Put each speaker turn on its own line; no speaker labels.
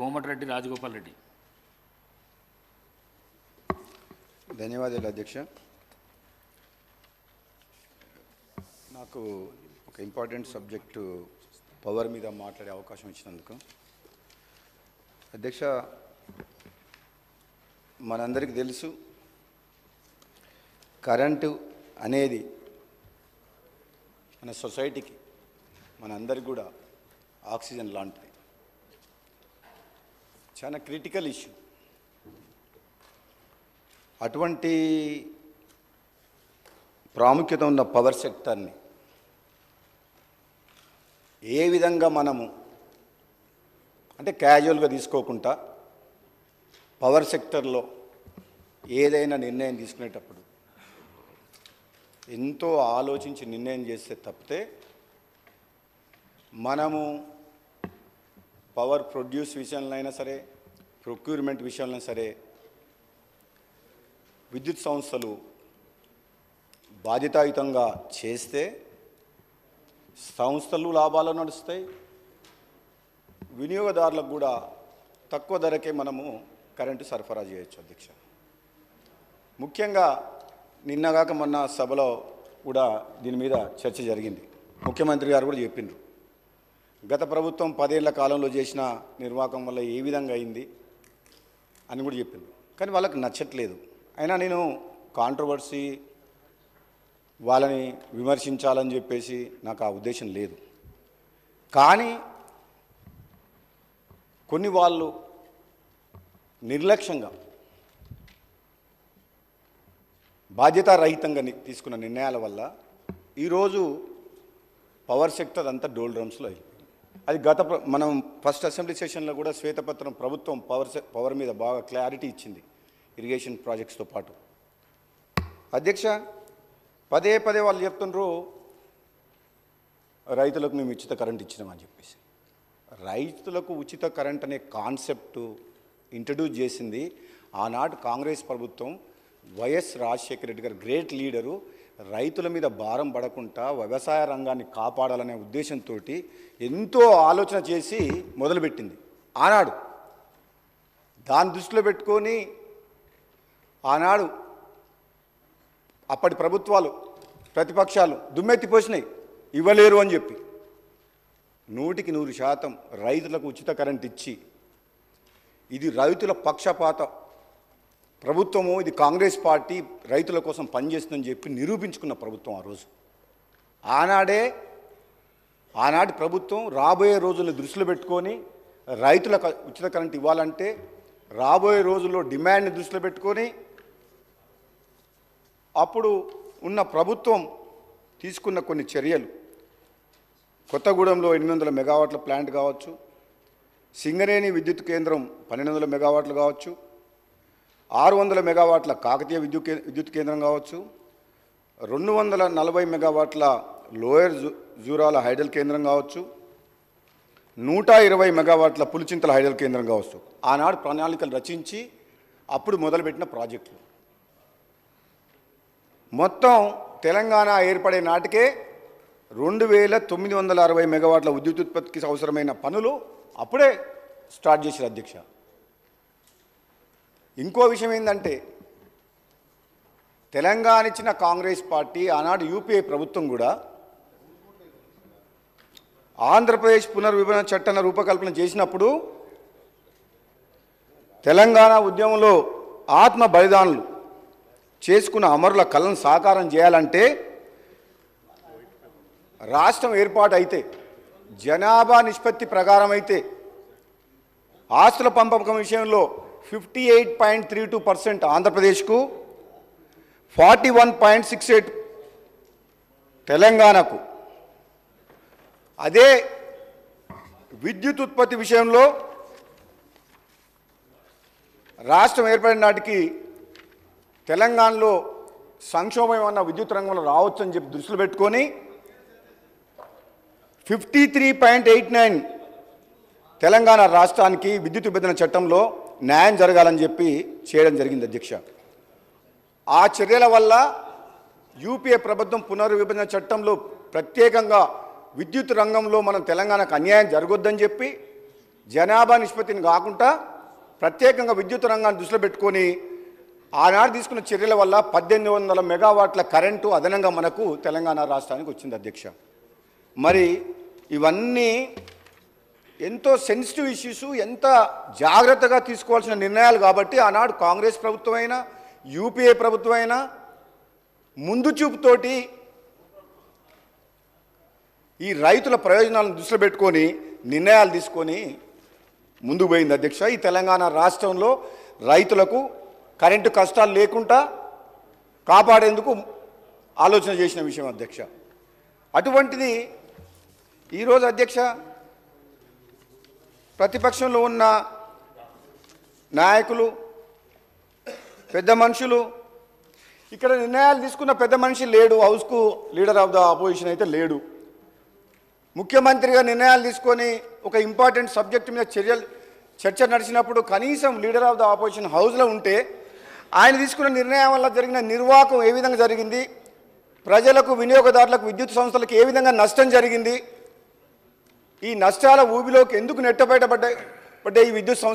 కోమటిరెడ్డి రాజగోపాల్ రెడ్డి.
ధన్యవాదాలు అధ్యక్ష. నాకు ఒక ఇంపార్టెంట్ సబ్జెక్టు పవర్ మీద మాట్లాడే అవకాశం ఇచ్చినందుకు. అధ్యక్ష, మనందరికీ తెలుసు కరెంటు అనేది మన సొసైటీకి మనందరికి కూడా ఆక్సిజన్ లాంటిది. చాలా క్రిటికల్ ఇష్యూ. అటువంటి ప్రాముఖ్యత ఉన్న పవర్ సెక్టర్ని ఏ విధంగా మనము అంటే క్యాజువల్గా తీసుకోకుండా పవర్ సెక్టర్లో ఏదైనా నిర్ణయం తీసుకునేటప్పుడు ఎంతో ఆలోచించి నిర్ణయం చేస్తే తప్పితే మనము పవర్ ప్రొడ్యూస్ విషయంలో అయినా సరే, ప్రొక్యూర్మెంట్ విషయంలో సరే విద్యుత్ సంస్థలు బాధ్యతాయుతంగా చేస్తే సంస్థలు లాభాలు నడుస్తాయి, వినియోగదారులకు కూడా తక్కువ ధరకే మనము కరెంటు సరఫరా చేయొచ్చు. అధ్యక్ష, ముఖ్యంగా నిన్నగాక మొన్న సభలో కూడా దీని మీద చర్చ జరిగింది. ముఖ్యమంత్రి గారు కూడా చెప్పిండ్రు గత ప్రభుత్వం 10 ఏళ్ల కాలంలో చేసిన నిర్వాహకం వల్ల ఏ విధంగా అయింది అని కూడా చెప్పిండ్రు. కానీ వాళ్ళకి నచ్చట్లేదు. అయినా నేను కాంట్రవర్సీ వాళ్ళని విమర్శించాలని చెప్పేసి నాకు ఆ ఉద్దేశం లేదు. కానీ కొన్ని వాళ్ళు నిర్లక్ష్యంగా బాధ్యతారహితంగా తీసుకున్న నిర్ణయాల వల్ల ఈరోజు పవర్ సెక్టర్ అంతా డోల్ డ్రమ్స్లో అయింది. అది మనం ఫస్ట్ అసెంబ్లీ సెషన్లో కూడా శ్వేతపత్రం ప్రభుత్వం పవర్ మీద బాగా క్లారిటీ ఇచ్చింది, ఇరిగేషన్ ప్రాజెక్ట్స్తో పాటు. అధ్యక్ష, పదే వాళ్ళు చెప్తుండ్రు రైతులకు మేము ఉచిత కరెంట్ ఇచ్చినామని చెప్పేసి. రైతులకు ఉచిత కరెంట్ అనే కాన్సెప్టు ఇంట్రడ్యూస్ చేసింది ఆనాడు కాంగ్రెస్ ప్రభుత్వం. వైఎస్ రాజశేఖర రెడ్డి గారు గ్రేట్ లీడరు. రైతుల మీద భారం పడకుండా వ్యవసాయ రంగాన్ని కాపాడాలనే ఉద్దేశంతో ఎంతో ఆలోచన చేసి మొదలుపెట్టింది ఆనాడు. దాన్ని దృష్టిలో పెట్టుకొని ఆనాడు అప్పటి ప్రభుత్వాలు ప్రతిపక్షాలు దుమ్మెత్తిపోసినాయి, ఇవ్వలేరు అని చెప్పి. 100% రైతులకు ఉచిత కరెంట్ ఇచ్చి ఇది రైతుల పక్షపాత ప్రభుత్వము, ఇది కాంగ్రెస్ పార్టీ రైతుల కోసం పనిచేస్తుందని చెప్పి నిరూపించుకున్న ప్రభుత్వం ఆ రోజు. ఆనాటి ప్రభుత్వం రాబోయే రోజులను దృష్టిలో పెట్టుకొని రైతులకు ఉచిత కరెంట్ ఇవ్వాలంటే రాబోయే రోజుల్లో డిమాండ్ని దృష్టిలో పెట్టుకొని అప్పుడు ఉన్న ప్రభుత్వం తీసుకున్న కొన్ని చర్యలు, కొత్తగూడెంలో 800 మెగావాట్ల ప్లాంట్ కావచ్చు, సింగరేణి విద్యుత్ కేంద్రం 1200 మెగావాట్లు కావచ్చు, 600 మెగావాట్ల కాకతీయ విద్యుత్ కేంద్రం కావచ్చు, 240 మెగావాట్ల లోయర్ జూరాల హైడల్ కేంద్రం కావచ్చు, 120 మెగావాట్ల పులిచింతల హైడల్ కేంద్రం కావచ్చు. ఆనాడు ప్రణాళికలు రచించి అప్పుడు మొదలుపెట్టిన ప్రాజెక్టులు మొత్తం తెలంగాణ ఏర్పడే నాటికే 2960 మెగావాట్ల విద్యుత్ ఉత్పత్తికి అవసరమైన పనులు అప్పుడే స్టార్ట్ చేశారు. అధ్యక్ష, ఇంకో విషయం ఏంటంటే తెలంగాణ ఇచ్చిన కాంగ్రెస్ పార్టీ ఆనాడు యూపీఏ ప్రభుత్వం కూడా ఆంధ్రప్రదేశ్ పునర్విభజన చట్టాన్ని రూపకల్పన చేసినప్పుడు తెలంగాణ ఉద్యమంలో ఆత్మ బలిదానులు చేసుకున్న అమరుల కళను సాకారం చేయాలంటే రాష్ట్రం ఏర్పాటు అయితే జనాభా నిష్పత్తి ప్రకారం అయితే ఆస్తుల పంపకం విషయంలో 58.32% ఆంధ్రప్రదేశ్కు, 41.68 తెలంగాణకు. అదే విద్యుత్ ఉత్పత్తి విషయంలో రాష్ట్రం ఏర్పడిన నాటికి తెలంగాణలో సంక్షోభం ఏమన్నా విద్యుత్ రంగంలో రావచ్చని చెప్పి దృష్టిలో పెట్టుకొని 53.89 తెలంగాణ రాష్ట్రానికి విద్యుత్ విభజన చట్టంలో న్యాయం జరగాలని చెప్పి చేయడం జరిగింది. అధ్యక్ష, ఆ చర్యల వల్ల యూపీఏ ప్రభుత్వం పునర్విభజన చట్టంలో ప్రత్యేకంగా విద్యుత్ రంగంలో మనం తెలంగాణకు అన్యాయం జరగొద్దని చెప్పి జనాభా నిష్పత్తిని కాకుండా ప్రత్యేకంగా విద్యుత్ రంగాన్ని దృష్టిలో పెట్టుకొని ఆనాడు తీసుకున్న చర్యల వల్ల 1800 మెగావాట్ల కరెంటు అదనంగా మనకు తెలంగాణ రాష్ట్రానికి వచ్చింది అధ్యక్ష. మరి ఇవన్నీ ఎంతో సెన్సిటివ్ ఇష్యూస్, ఎంత జాగ్రత్తగా తీసుకోవాల్సిన నిర్ణయాలు కాబట్టి ఆనాడు కాంగ్రెస్ ప్రభుత్వం అయినా యూపీఏ ప్రభుత్వం అయినా ముందు చూపుతోటి ఈ రైతుల ప్రయోజనాలను దృష్టిలో పెట్టుకొని నిర్ణయాలు తీసుకొని ముందుకు పోయింది అధ్యక్ష. ఈ తెలంగాణ రాష్ట్రంలో రైతులకు కరెంటు కష్టాలు లేకుండా కాపాడేందుకు ఆలోచన చేసిన విషయం అధ్యక్ష. అటువంటిది ఈరోజు అధ్యక్ష ప్రతిపక్షంలో ఉన్న నాయకులు, పెద్ద మనుషులు, ఇక్కడ నిర్ణయాలు తీసుకున్న పెద్ద మనిషి లేడు, హౌస్కు లీడర్ ఆఫ్ ద అపోజిషన్ అయితే లేడు. ముఖ్యమంత్రిగా నిర్ణయాలు తీసుకొని ఒక ఇంపార్టెంట్ సబ్జెక్ట్ మీద చర్చ నడిచినప్పుడు కనీసం లీడర్ ఆఫ్ ద ఆపోజిషన్ హౌస్లో ఉంటే ఆయన తీసుకున్న నిర్ణయం వల్ల జరిగిన నిర్వాహకం ఏ విధంగా జరిగింది, ప్రజలకు, వినియోగదారులకు, విద్యుత్ సంస్థలకు ఏ విధంగా నష్టం జరిగింది, ఈ నష్టాల ఊబిలోకి ఎందుకు నెట్టబయటపడ్డాయి ఈ విద్యుత్ సంస్థ